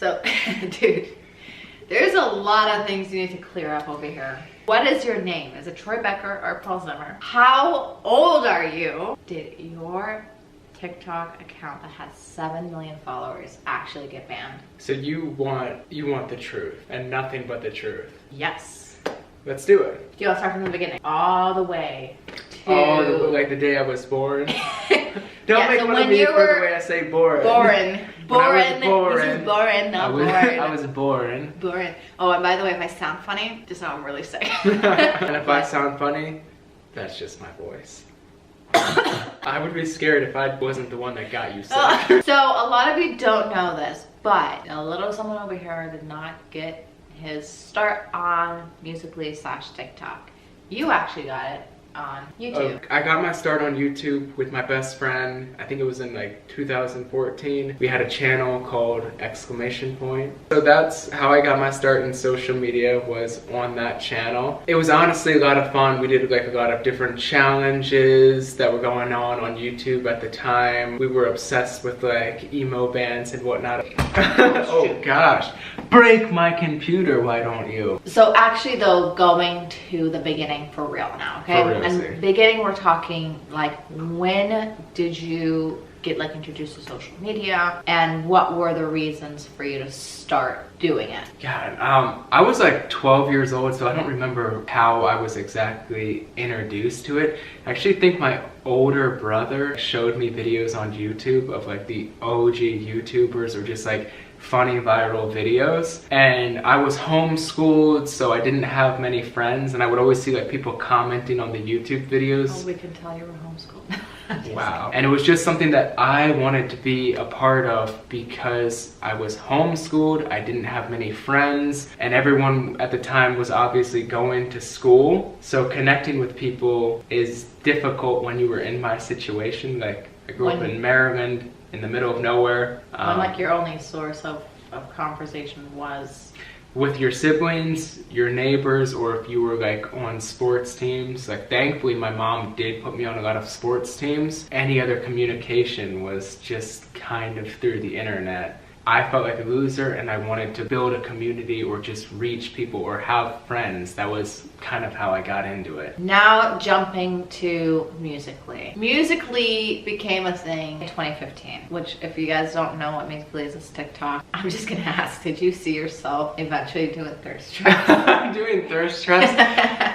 So, dude, there's a lot of things you need to clear up over here. What is your name? Is it Troy Becker or Paul Zimmer? How old are you? Did your TikTok account that has 7 million followers actually get banned? So you want the truth and nothing but the truth. Yes. Let's do it. Do you want to start from the beginning? All the way to... Oh, like the day I was born? Don't make fun of me for the way I say born. Born. Born. Born. This is born, not born. I was born. Born. Oh, and by the way, if I sound funny, just know I'm really sick. And if I sound funny, that's just my voice. I would be scared if I wasn't the one that got you sick. So a lot of you don't know this, but a little someone over here did not get his start on Musical.ly/TikTok. You actually got it on YouTube. I got my start on YouTube with my best friend. I think it was in like 2014. We had a channel called ! So that's how I got my start in social media, was on that channel. It was honestly a lot of fun. We did like a lot of different challenges that were going on YouTube at the time. We were obsessed with like emo bands and whatnot. Oh gosh. Break my computer, why don't you? So actually though, going to the beginning for real now, okay? For real, and beginning, we're talking like, when did you get like introduced to social media, and what were the reasons for you to start doing it? God, I was like 12 years old, so I don't remember how I was exactly introduced to it. I actually think my older brother showed me videos on YouTube of like the OG YouTubers, or just like funny viral videos, and I was homeschooled, so I didn't have many friends, and I would always see like people commenting on the YouTube videos. Oh, we can tell you were homeschooled. Wow. And it was just something that I wanted to be a part of, because I was homeschooled, I didn't have many friends, and everyone at the time was obviously going to school, so connecting with people is difficult when you were in my situation. Like, I grew up in Maryland, in the middle of nowhere. Like your only source of conversation was with your siblings, your neighbors, or if you were like on sports teams. Like, thankfully my mom did put me on a lot of sports teams. Any other communication was just kind of through the internet. I felt like a loser, and I wanted to build a community or just reach people or have friends. That was kind of how I got into it. Now jumping to Musical.ly. Musical.ly became a thing in 2015, which, if you guys don't know what Musical.ly is, it's TikTok. I'm just gonna ask, did you see yourself eventually doing thirst traps? Doing thirst traps?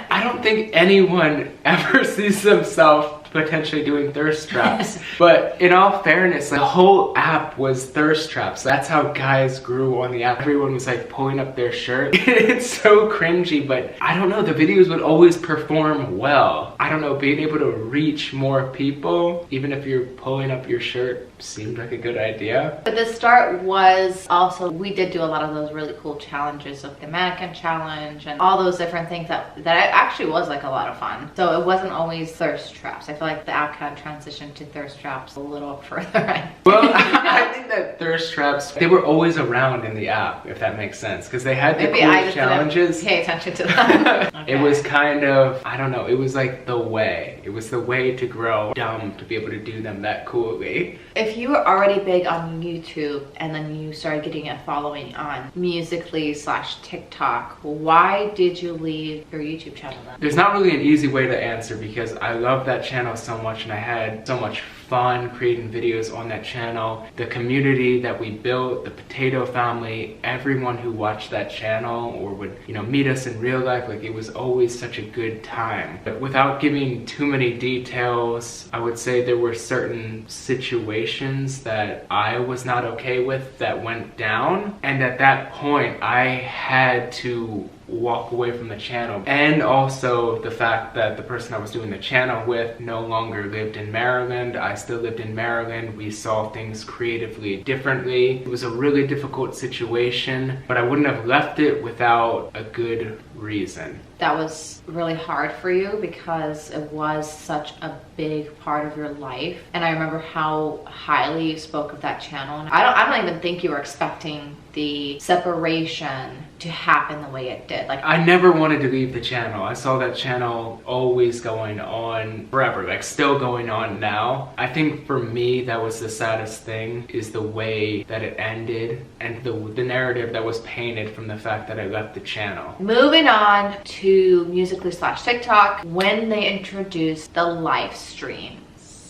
I don't think anyone ever sees themselves potentially doing thirst traps. But in all fairness, the whole app was thirst traps. That's how guys grew on the app. Everyone was like pulling up their shirt. It's so cringy, but I don't know, the videos would always perform well. I don't know, being able to reach more people, even if you're pulling up your shirt, seemed like a good idea. But the start was also, we did do a lot of those really cool challenges, of the mannequin challenge and all those different things that actually was like a lot of fun. So it wasn't always thirst traps. I feel like the app kind of transitioned to thirst traps a little further. Well, I think that thirst traps, they were always around in the app, if that makes sense, because they had the cool challenges. Pay attention to them. Okay. It was kind of, I don't know, it was like the way. It was the way to grow dumb, to be able to do them that coolly. If you were already big on YouTube and then you started getting a following on Musical.ly/TikTok, why did you leave your YouTube channel then? There's not really an easy way to answer, because I love that channel so much, and I had so much fun creating videos on that channel. The community that we built, the Potato family, everyone who watched that channel or would, you know, meet us in real life, like, it was always such a good time. But without giving too many details, I would say there were certain situations that I was not okay with that went down, and at that point I had to walk away from the channel. And also the fact that the person I was doing the channel with no longer lived in Maryland. I still lived in Maryland. We saw things creatively differently. It was a really difficult situation, but I wouldn't have left it without a good reason. That was really hard for you because it was such a big part of your life, and I remember how highly you spoke of that channel. And I don't even think you were expecting the separation to happen the way it did? Like, I never wanted to leave the channel. I saw that channel always going on forever, like still going on now. I think for me, that was the saddest thing, is the way that it ended and the narrative that was painted from the fact that I left the channel. moving on to Musical.ly/TikTok, when they introduced the live streams.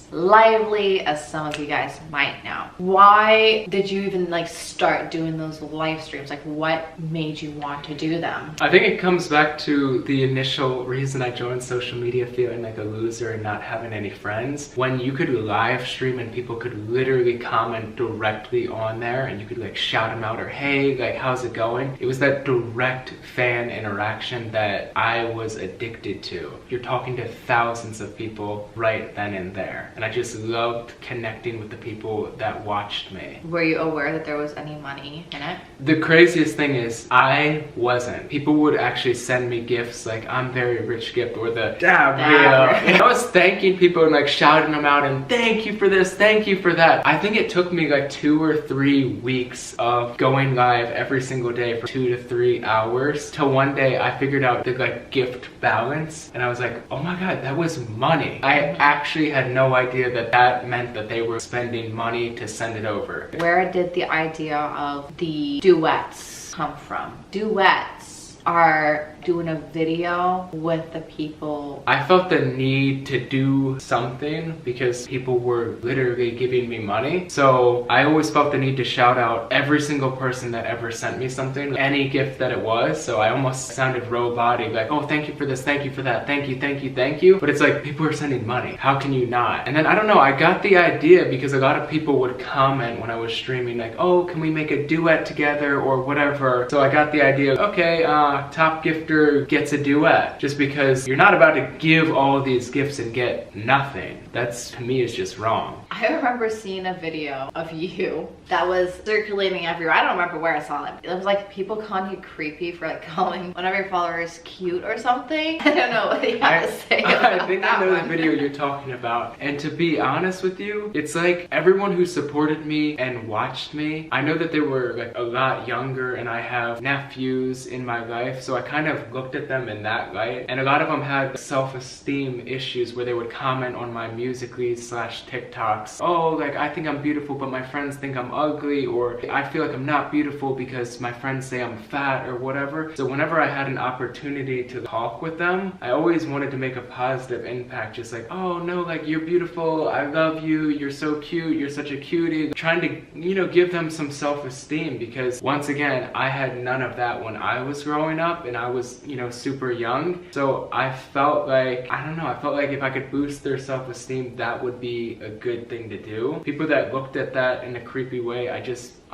Lively, as some of you guys might know. Why did you even like start doing those live streams? Like, what made you want to do them? I think it comes back to the initial reason I joined social media, feeling like a loser and not having any friends. When you could live stream and people could literally comment directly on there and you could like shout them out or, hey, like, how's it going? It was that direct fan interaction that I was addicted to. You're talking to thousands of people right then and there. And I just loved connecting with the people that watched me. Were you aware that there was any money in it? The craziest thing is I wasn't. People would actually send me gifts like I'm very rich gift or the dab reel. And I was thanking people and like shouting them out and thank you for this, thank you for that. I think it took me like 2 or 3 weeks of going live every single day for 2 to 3 hours till one day I figured out the like gift balance and I was like, oh my god, that was money. I actually had no idea that meant that they were spending money to send it over. Where did the idea of the duets come from? Duets are doing a video with the people. I felt the need to do something because people were literally giving me money. So I always felt the need to shout out every single person that ever sent me something, any gift that it was. So I almost sounded robotic, like, oh, thank you for this, thank you for that, thank you, thank you, thank you. But it's like, people are sending money. How can you not? And then I don't know, I got the idea because a lot of people would comment when I was streaming like, oh, can we make a duet together or whatever. So I got the idea, okay, top gifter gets a duet, just because you're not about to give all of these gifts and get nothing. That's, to me, is just wrong. I remember seeing a video of you that was circulating everywhere. I don't remember where I saw it. It was like people calling you creepy for like calling one of your followers cute or something. I don't know what you have to say about I think that I know one. the video you're talking about. And to be honest with you, it's like everyone who supported me and watched me, I know that they were like a lot younger and I have nephews in my life, so I kind of looked at them in that light. And a lot of them had self-esteem issues where they would comment on my Musical.ly/TikToks. Oh, like, I think I'm beautiful, but my friends think I'm ugly, or I feel like I'm not beautiful because my friends say I'm fat or whatever. So whenever I had an opportunity to talk with them, I always wanted to make a positive impact, just like, oh no, like, you're beautiful, I love you, you're so cute, you're such a cutie. Trying to, you know, give them some self-esteem, because once again, I had none of that when I was growing up and I was, you know, super young. So I felt like, I don't know, I felt like if I could boost their self-esteem, that would be a good thing to do. People that looked at that in a creepy way, I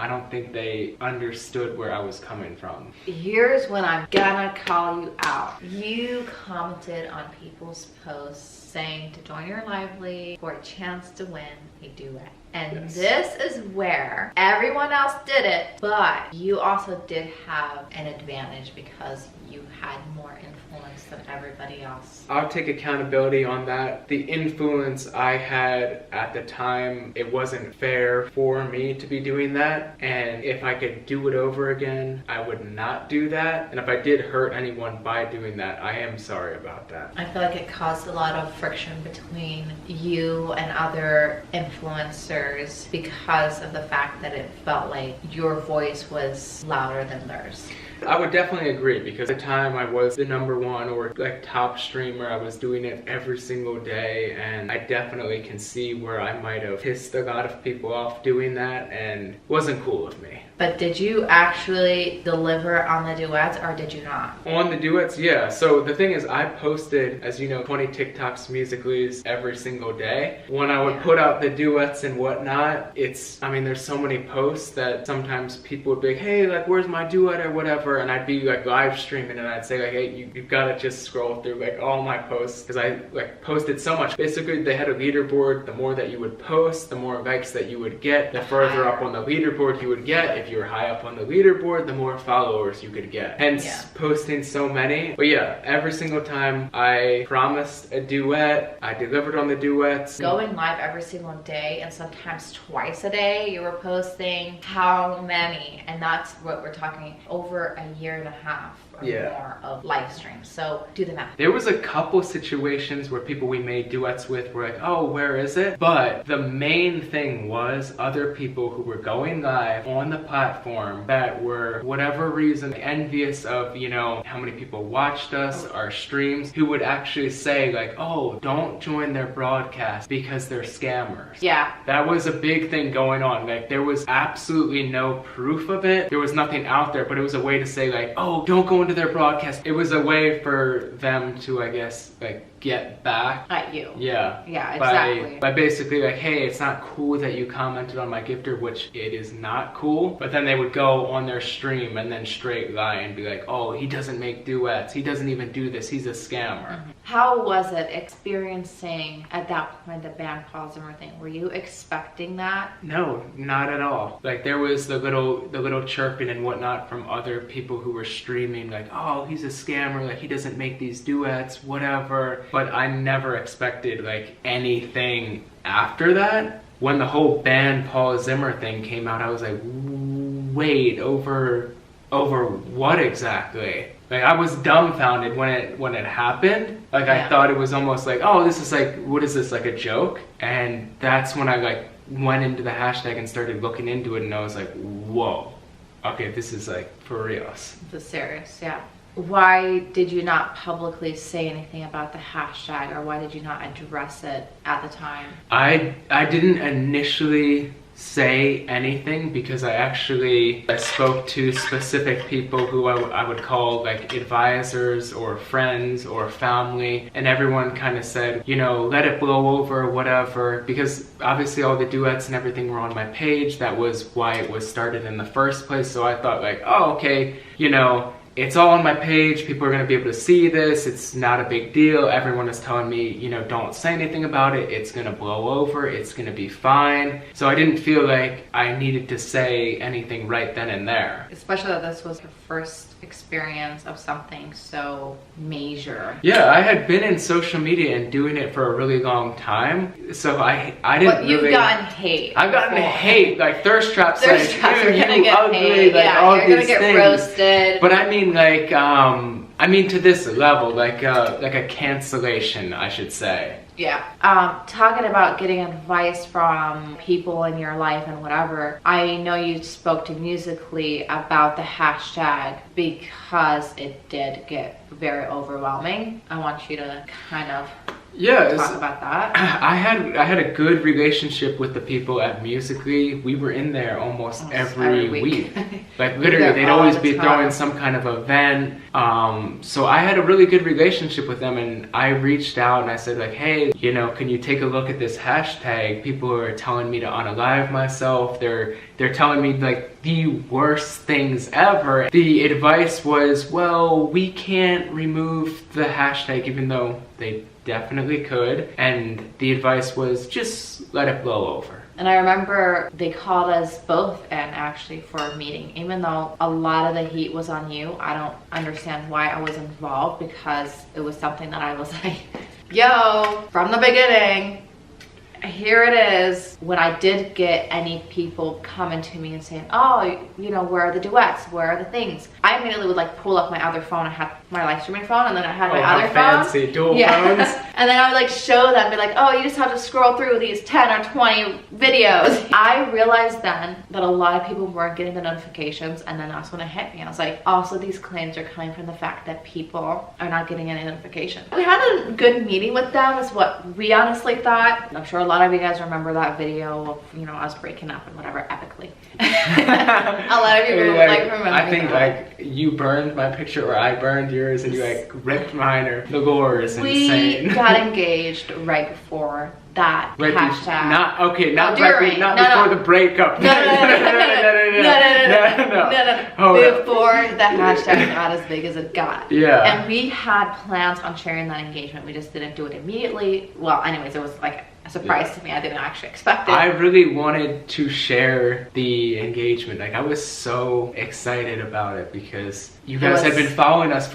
don't think they understood where I was coming from. Here's when I'm gonna call you out. You commented on people's posts saying to join your Lively for a chance to win a duet. And Yes. This is where everyone else did it, but you also did have an advantage because you had more influence than everybody else. I'll take accountability on that. The influence I had at the time, it wasn't fair for me to be doing that. And if I could do it over again, I would not do that. And if I did hurt anyone by doing that, I am sorry about that. I feel like it caused a lot of friction between you and other influencers because of the fact that it felt like your voice was louder than theirs. I would definitely agree, because at the time I was the #1 or like top streamer. I was doing it every single day, and I definitely can see where I might have pissed a lot of people off doing that, and it wasn't cool of me. But did you actually deliver on the duets or did you not? On the duets, yeah. So the thing is, I posted, as you know, 20 TikToks, Musical.lys every single day. When I would put out the duets and whatnot, I mean, there's so many posts that sometimes people would be like, hey, like, where's my duet or whatever? over and I'd be like live streaming and I'd say like, hey, you've got to just scroll through like all my posts because I like posted so much. Basically, they had a leaderboard. The more that you would post, the more likes that you would get, the further up on the leaderboard you would get. If you were high up on the leaderboard, the more followers you could get. Hence posting so many. But yeah, every single time I promised a duet, I delivered on the duets. Going live every single day and sometimes twice a day, you were posting how many? And that's what we're talking, over a year and a half or more of live streams. So do the math. There was a couple situations where people we made duets with were like, oh, where is it? But the main thing was other people who were going live on the platform that were, whatever reason, envious of, you know, how many people watched us, our streams, who would actually say like, oh, don't join their broadcast because they're scammers. Yeah. That was a big thing going on. Like, there was absolutely no proof of it. There was nothing out there, but it was a way to say like, oh, don't go into their broadcast. It was a way for them to, I guess, like, get back at you. Yeah. Yeah, exactly. By basically like, hey, it's not cool that you commented on my gifter, which it is not cool. But then they would go on their stream and then straight lie and be like, oh, he doesn't make duets. He doesn't even do this. He's a scammer. How was it experiencing at that point the band Paul Zimmer thing? Were you expecting that? No, not at all. Like, there was the little chirping and whatnot from other people who were streaming like, oh, he's a scammer, like he doesn't make these duets, whatever. But I never expected like anything after that. When the whole band Paul Zimmer thing came out, I was like, wait, over what exactly? Like, I was dumbfounded when it happened. Like, I thought it was almost like, oh, this is like, what is this, like a joke? And that's when I like went into the hashtag and started looking into it, and I was like, whoa, okay, this is like for reals. This is serious, yeah. Why did you not publicly say anything about the hashtag, or why did you not address it at the time? I didn't initially say anything because I spoke to specific people who I would call like advisors or friends or family, and everyone kind of said, you know, let it blow over, whatever, because obviously all the duets and everything were on my page. That was why it was started in the first place. So I thought like, oh, okay, you know, it's all on my page. People are going to be able to see this. It's not a big deal. Everyone is telling me, you know, don't say anything about it. It's going to blow over. It's going to be fine. So I didn't feel like I needed to say anything right then and there. Especially that this was your first experience of something so major. Yeah, I had been in social media and doing it for a really long time. So I didn't But you've gotten hate. I've gotten hate. Like, thirst traps. Thirst traps are going to get ugly, hate. like, Yeah, all you're going to these get things. roasted. But I mean, like, to this level, like a cancellation, I should say. Yeah. Talking about getting advice from people in your life and whatever, I know you spoke to Musically about the hashtag because it did get very overwhelming. I want you to kind of talk about that. I had a good relationship with the people at Musically. We were in there almost every week. Like, literally, they'd always be throwing some kind of event. So I had a really good relationship with them, and I reached out and I said like, hey, you know, can you take a look at this hashtag? People are telling me to unalive myself. They're telling me like the worst things ever. The advice was, well, we can't remove the hashtag, even though they definitely could. And the advice was just let it blow over. And I remember they called us both in actually for a meeting. Even though a lot of the heat was on you, I don't understand why I was involved, because it was something that I was like, yo, from the beginning, here it is. When I did get any people coming to me and saying, oh, you know, where are the duets? Where are the things? I immediately would like pull up my other phone. I had my live streaming phone, and then I had my other phone. Fancy, dual phones. And then I would like show them, be like, oh, you just have to scroll through these 10 or 20 videos. I realized then that a lot of people weren't getting the notifications, and then that's when it hit me. I was like, also these claims are coming from the fact that people are not getting any notifications. We had a good meeting with them is what we honestly thought. I'm sure a lot lot of you guys remember that video of, you know, us breaking up and whatever, epically. A lot of people remember I think that. you burned my picture or I burned yours and you ripped mine, or the gore is insane. We got engaged right before that hashtag. Not before the breakup. No. Before the hashtag got as big as it got. Yeah. And we had plans on sharing that engagement. We just didn't do it immediately. Well, anyways, it was like a surprise to me. I didn't actually expect it. I really wanted to share the engagement. Like, I was so excited about it because you guys had been following us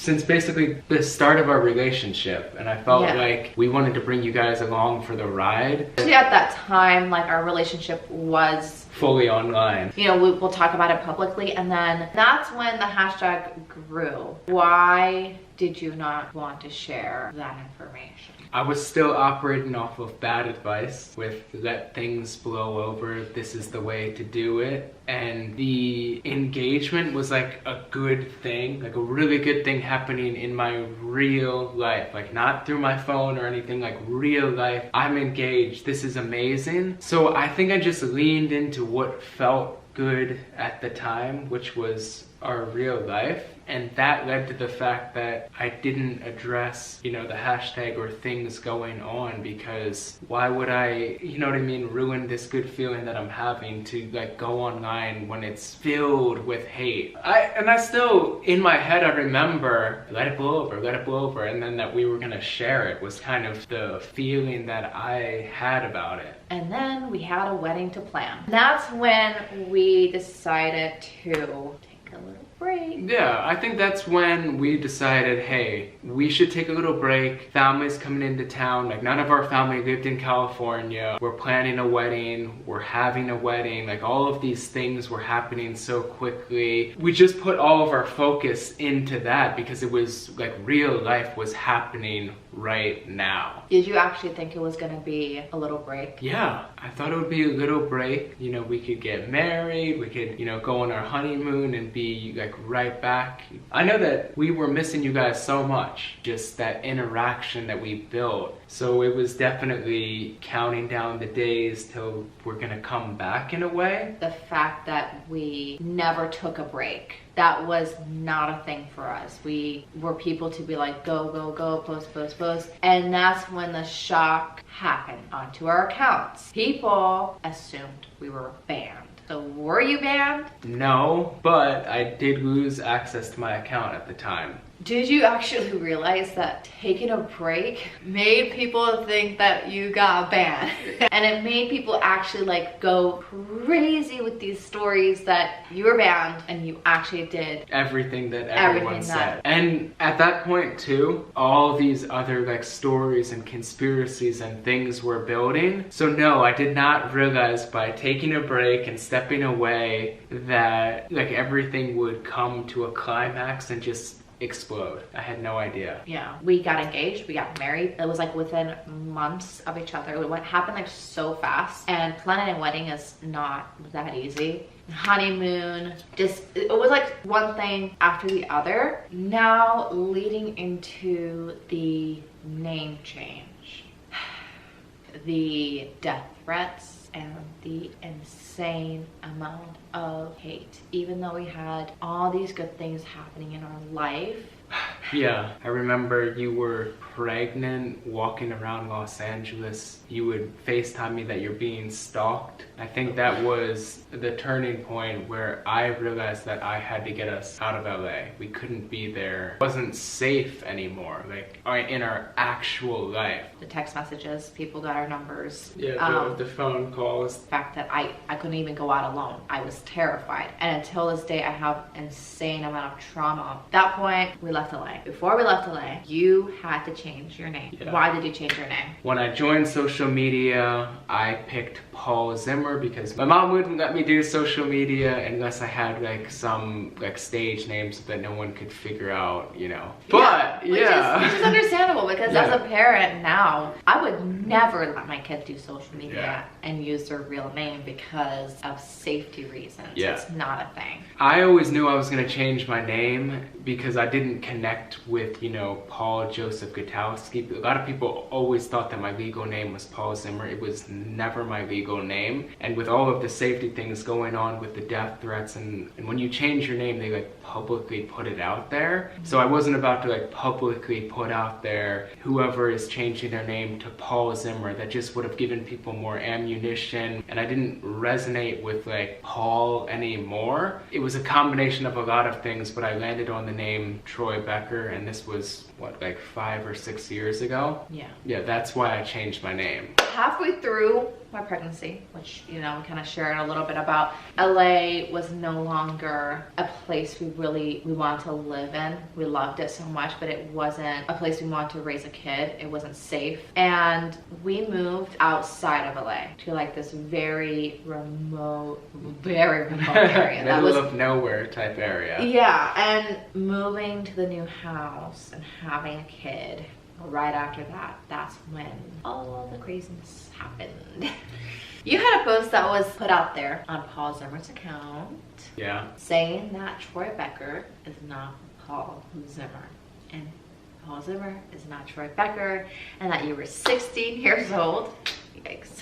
since basically the start of our relationship, and I felt like we wanted to bring you guys along for the ride. Actually, at that time, like, our relationship was fully online. You know, we'll talk about it publicly, and then that's when the hashtag grew. Why did you not want to share that information? I was still operating off of bad advice with let things blow over, this is the way to do it. And the engagement was like a good thing, like a really good thing happening in my real life. Like, not through my phone or anything, like real life. I'm engaged, this is amazing. So I think I just leaned into what felt good at the time, which was our real life. And that led to the fact that I didn't address, you know, the hashtag or things going on, because why would I, you know what I mean, ruin this good feeling that I'm having to like go online when it's filled with hate. I still, in my head, I remember let it blow over, and then that we were gonna share it was kind of the feeling that I had about it. And then we had a wedding to plan. That's when we decided to take a little break. Yeah, I think that's when we decided, hey, we should take a little break. Family's coming into town. Like, none of our family lived in California. We're planning a wedding. We're having a wedding. Like, all of these things were happening so quickly. We just put all of our focus into that because it was like real life was happening right now. Did you actually think it was gonna be a little break? Yeah, I thought it would be a little break. You know, we could get married, we could, you know, go on our honeymoon and be like right back. I know that we were missing you guys so much, just that interaction that we built. So it was definitely counting down the days till we're gonna come back in a way. The fact that we never took a break, that was not a thing for us. We were people to be like, go, post. And that's when the shock happened onto our accounts. People assumed we were banned. So were you banned? No, but I did lose access to my account at the time. Did you actually realize that taking a break made people think that you got banned? And it made people actually like go crazy with these stories that you were banned and you actually did everything that everyone said. And at that point too, all these other like stories and conspiracies and things were building. So no, I did not realize by taking a break and stepping away that like everything would come to a climax and just explode. I had no idea. Yeah, we got engaged, we got married. It was like within months of each other. It happened like so fast, and planning a wedding is not that easy. Honeymoon, just it was like one thing after the other. Now leading into the name change, the death threats, and the insane amount of hate. Even though we had all these good things happening in our life. Yeah, I remember you were pregnant, walking around Los Angeles. You would FaceTime me that you're being stalked. I think that was the turning point where I realized that I had to get us out of LA. We couldn't be there. It wasn't safe anymore, like in our actual life. The text messages, people got our numbers. Yeah, the phone calls. The fact that I couldn't even go out alone. I was terrified. And until this day, I have insane amount of trauma. At that point, we left LA. Before we left LA, you had to change your name. Yeah. Why did you change your name? When I joined social media, I picked Paul Zimmer because my mom wouldn't let me do social media unless I had like some like stage names that no one could figure out, you know. But which is understandable because as a parent now, I would never let my kid do social media and use their real name because of safety reasons. It's not a thing. I always knew I was gonna change my name because I didn't connect with, you know, Paul Joseph Gutowski. A lot of people always thought that my legal name was Paul Zimmer. It was never my legal name. And with all of the safety things going on with the death threats, and when you change your name, they like publicly put it out there. So I wasn't about to like publicly put out there whoever is changing their name to Paul Zimmer. That just would have given people more ammunition, and I didn't resonate with like Paul anymore. It was a combination of a lot of things, but I landed on the name Troy Becker, and this was what, like 5 or 6 years ago? Yeah, that's why I changed my name. Halfway through my pregnancy, which, you know, we kind of shared a little bit about, LA was no longer a place we wanted to live in. We loved it so much, but it wasn't a place we wanted to raise a kid. It wasn't safe. And we moved outside of LA to like this very remote area. Middle of nowhere type area. Yeah, and moving to the new house and having a kid right after that, that's when all the craziness happened. You had a post that was put out there on Paul Zimmer's account, yeah, saying that Troy Becker is not Paul Zimmer, and Paul Zimmer is not Troy Becker, and that you were 16 years old. Yikes.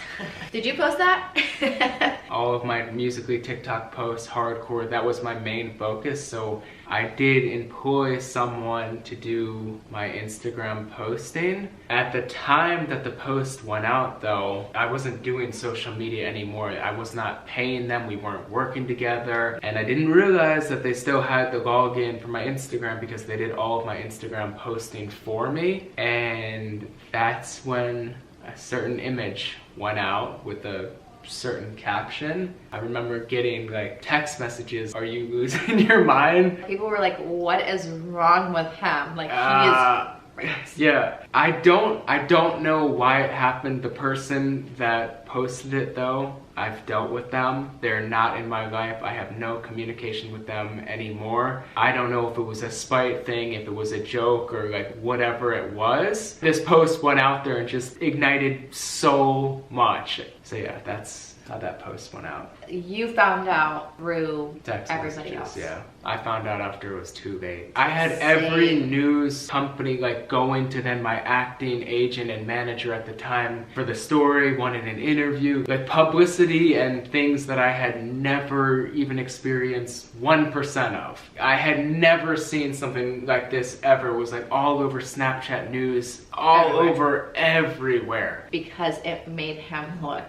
Did you post that? All of my Musical.ly TikTok posts, hardcore, that was my main focus. So I did employ someone to do my Instagram posting. At the time that the post went out though, I wasn't doing social media anymore. I was not paying them, we weren't working together. And I didn't realize that they still had the login for my Instagram because they did all of my Instagram posting for me. And that's when a certain image went out with a certain caption. I remember getting like text messages, "Are you losing your mind?" People were like, "What is wrong with him? Like, he is crazy." Yeah, I don't know why it happened. The person that posted it though, I've dealt with them. They're not in my life. I have no communication with them anymore. I don't know if it was a spite thing, if it was a joke, or like whatever it was. This post went out there and just ignited so much. So yeah, that's how that post went out. You found out through text everybody messages, else. Yeah. I found out after it was too late. I had every news company like going to then my acting agent and manager at the time for the story, wanted an interview, like publicity and things that I had never even experienced 1% of. I had never seen something like this ever. It was like all over Snapchat news, all over everywhere. Because it made him look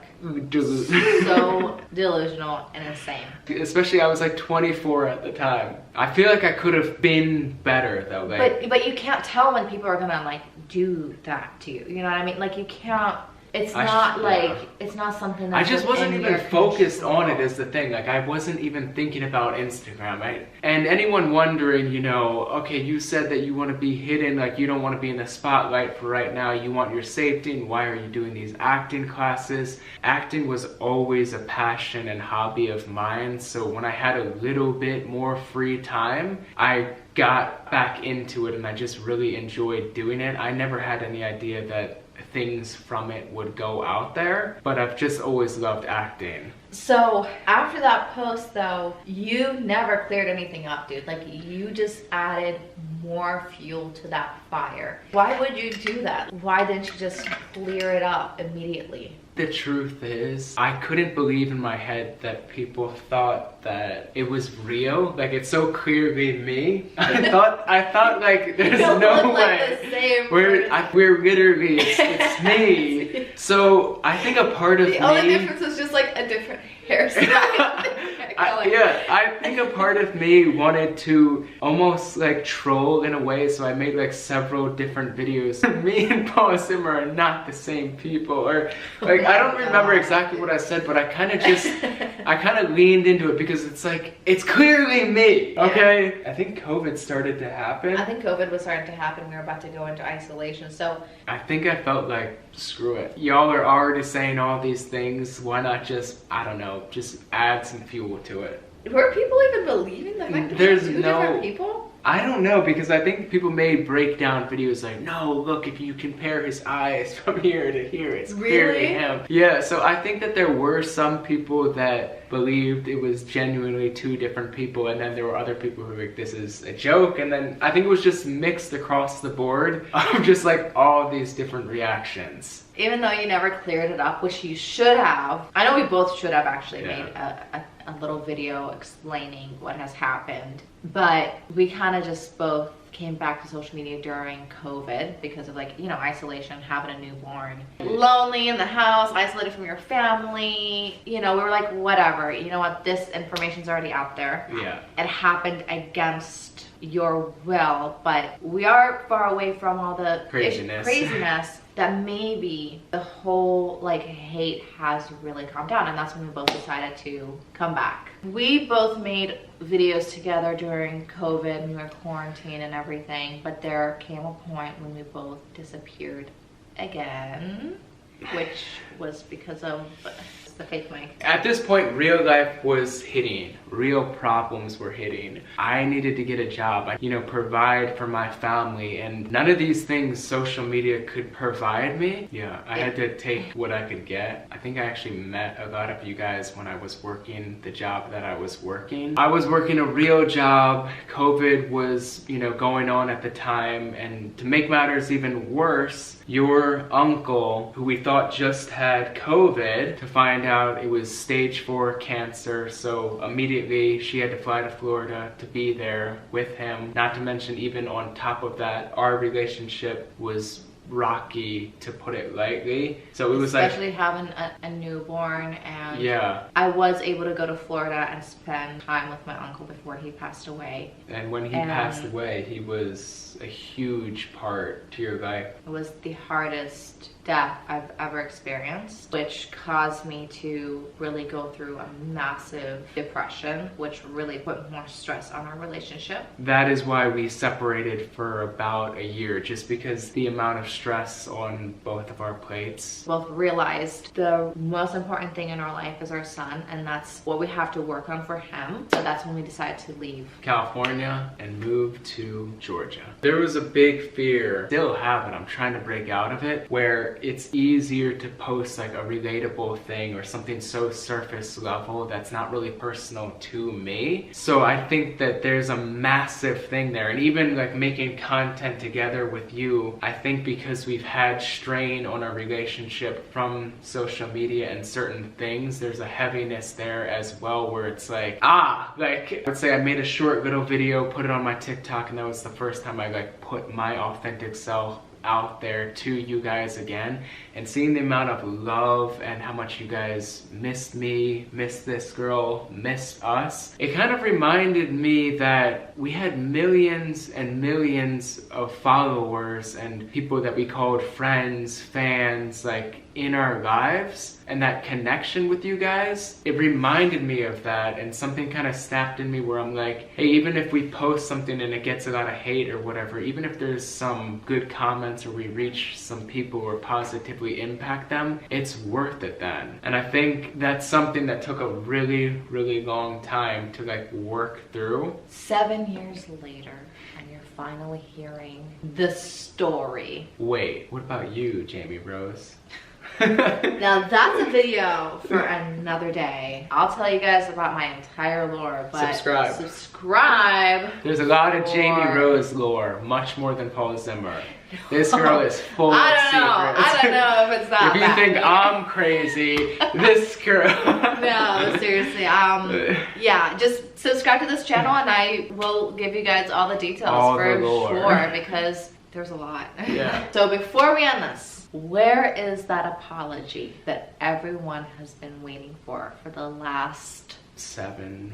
so so delusional and insane. Especially I was like 24 at the time. I feel like I could have been better though. Like, but you can't tell when people are gonna like do that to you. You know what I mean? Like you can't. It's not like it's not something that I just wasn't even focused on it is the thing. Like I wasn't even thinking about Instagram. And anyone wondering, you know, okay, you said that you want to be hidden, like you don't want to be in the spotlight for right now. You want your safety, and why are you doing these acting classes? Acting was always a passion and hobby of mine. So when I had a little bit more free time, I got back into it and I just really enjoyed doing it. I never had any idea that things from it would go out there, but I've just always loved acting. So after that post though, you never cleared anything up, dude. Like you just added more fuel to that fire. Why would you do that? Why didn't you just clear it up immediately? The truth is, I couldn't believe in my head that people thought that it was real. Like it's so clearly me. I thought like there's no way. We're literally it's me. So I think a part of me. The only difference is just like a different hairstyle. I think a part of me wanted to almost like troll in a way, so I made like several different videos. Me and Paul Zimmer are not the same people, or like I don't remember exactly what I said, but I kind of leaned into it because it's like it's clearly me. Okay, I think COVID started to happen. I think COVID was starting to happen. We were about to go into isolation, so I think I felt like screw it. Y'all are already saying all these things. Why not just, I don't know, just add some fuel to it. Were people even believing the fact that there's two different people? I don't know, because I think people made breakdown videos like, no, look, if you compare his eyes from here to here, it's clearly him. Yeah, so I think that there were some people that believed it was genuinely two different people, and then there were other people who were like, this is a joke, and then I think it was just mixed across the board of just like all these different reactions. Even though you never cleared it up, which you should have. I know we both should have actually made a little video explaining what has happened, but we kind of just both came back to social media during COVID because of, like, you know, isolation, having a newborn, lonely in the house, isolated from your family. You know, we were like, whatever, you know what, this information's already out there. Yeah. It happened against your will, but we are far away from all the craziness that maybe the whole like hate has really calmed down, and that's when we both decided to come back. We both made videos together during COVID, we were quarantined and everything, but there came a point when we both disappeared again, which was because of the fake mic. At this point, real life was hitting. Real problems were hitting. I needed to get a job, you know, provide for my family, and none of these things social media could provide me. Yeah, I had to take what I could get. I think I actually met a lot of you guys when I was working the job that I was working. I was working a real job. COVID was, you know, going on at the time, and to make matters even worse, your uncle, who we thought just had COVID, to find out it was stage 4 cancer, so immediately she had to fly to Florida to be there with him. Not to mention, even on top of that, our relationship was rocky, to put it lightly. So it was especially having a newborn, and yeah, I was able to go to Florida and spend time with my uncle before he passed away. And when he passed away, he was a huge part to your life. It was the hardest death I've ever experienced, which caused me to really go through a massive depression, which really put more stress on our relationship. That is why we separated for about a year, just because the amount of stress on both of our plates. Both realized the most important thing in our life is our son, and that's what we have to work on for him. So that's when we decided to leave California and move to Georgia. There was a big fear, still have it, I'm trying to break out of it, where it's easier to post like a relatable thing or something so surface level that's not really personal to me. So I think that there's a massive thing there, and even like making content together with you, I think because we've had strain on our relationship from social media and certain things, there's a heaviness there as well, where it's like, like, let's say I made a short little video, put it on my TikTok, and that was the first time I like put my authentic self out there to you guys again, and seeing the amount of love and how much you guys missed me, missed this girl, missed us, it kind of reminded me that we had millions and millions of followers and people that we called friends, fans, like in our lives, and that connection with you guys, it reminded me of that, and something kind of snapped in me where I'm like, hey, even if we post something and it gets a lot of hate or whatever, even if there's some good comments or we reach some people or positively impact them, it's worth it then. And I think that's something that took a really, really long time to like work through. 7 years later, and you're finally hearing the story. Wait, what about you, Jamie Rose? Now that's a video for another day. I'll tell you guys about my entire lore, but subscribe. There's a lot of Jamie Rose lore, much more than Paul Zimmer. This girl is full of secrets. I don't know if it's that If you think I'm crazy, this girl. No, seriously. Yeah, just subscribe to this channel and I will give you guys all the details for sure, because there's a lot. Yeah. So before we end this, where is that apology that everyone has been waiting for the last 7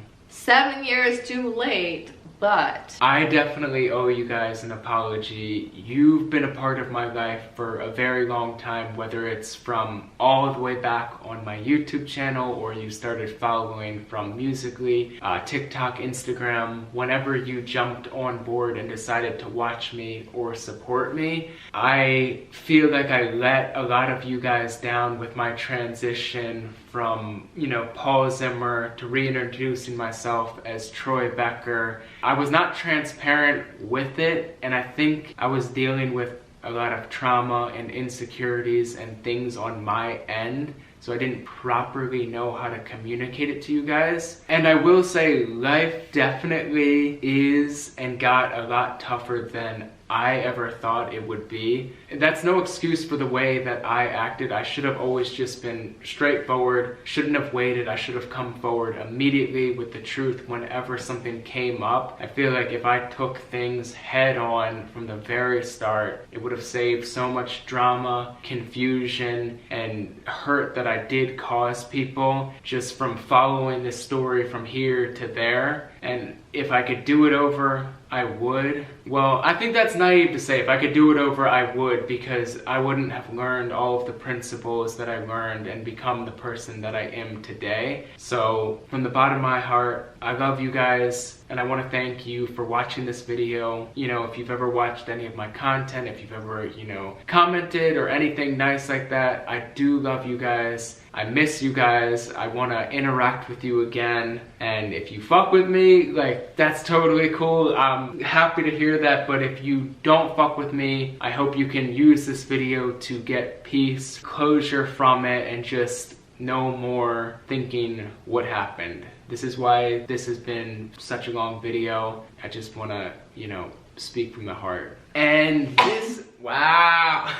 years? Too late, but I definitely owe you guys an apology. You've been a part of my life for a very long time, whether it's from all the way back on my YouTube channel or you started following from Musical.ly, TikTok, Instagram. Whenever you jumped on board and decided to watch me or support me, I feel like I let a lot of you guys down with my transition from, you know, Paul Zimmer to reintroducing myself as Troy Becker. I was not transparent with it, and I think I was dealing with a lot of trauma and insecurities and things on my end, so I didn't properly know how to communicate it to you guys. And I will say, life definitely is and got a lot tougher than I ever thought it would be. That's no excuse for the way that I acted. I should have always just been straightforward, shouldn't have waited. I should have come forward immediately with the truth whenever something came up. I feel like if I took things head on from the very start, it would have saved so much drama, confusion, and hurt that I did cause people just from following this story from here to there. And if I could do it over, I would. Well, I think that's naive to say. If I could do it over, I would, because I wouldn't have learned all of the principles that I learned and become the person that I am today. So from the bottom of my heart, I love you guys, and I want to thank you for watching this video. You know, if you've ever watched any of my content, if you've ever, you know, commented or anything nice like that, I do love you guys. I miss you guys. I want to interact with you again. And if you fuck with me, like, that's totally cool. I'm happy to hear that. But if you don't fuck with me, I hope you can use this video to get peace, closure from it, and just no more thinking what happened. This is why this has been such a long video. I just want to, you know, speak from the heart. And this, wow.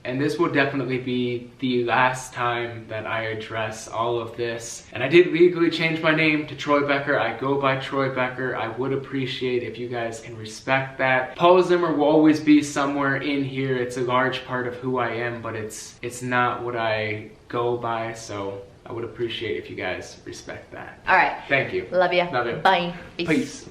And this will definitely be the last time that I address all of this. And I did legally change my name to Troy Becker. I go by Troy Becker. I would appreciate if you guys can respect that. Paul Zimmer will always be somewhere in here. It's a large part of who I am, but it's not what I go by. So I would appreciate if you guys respect that. All right. Thank you. Love you. Love you. Bye. Peace.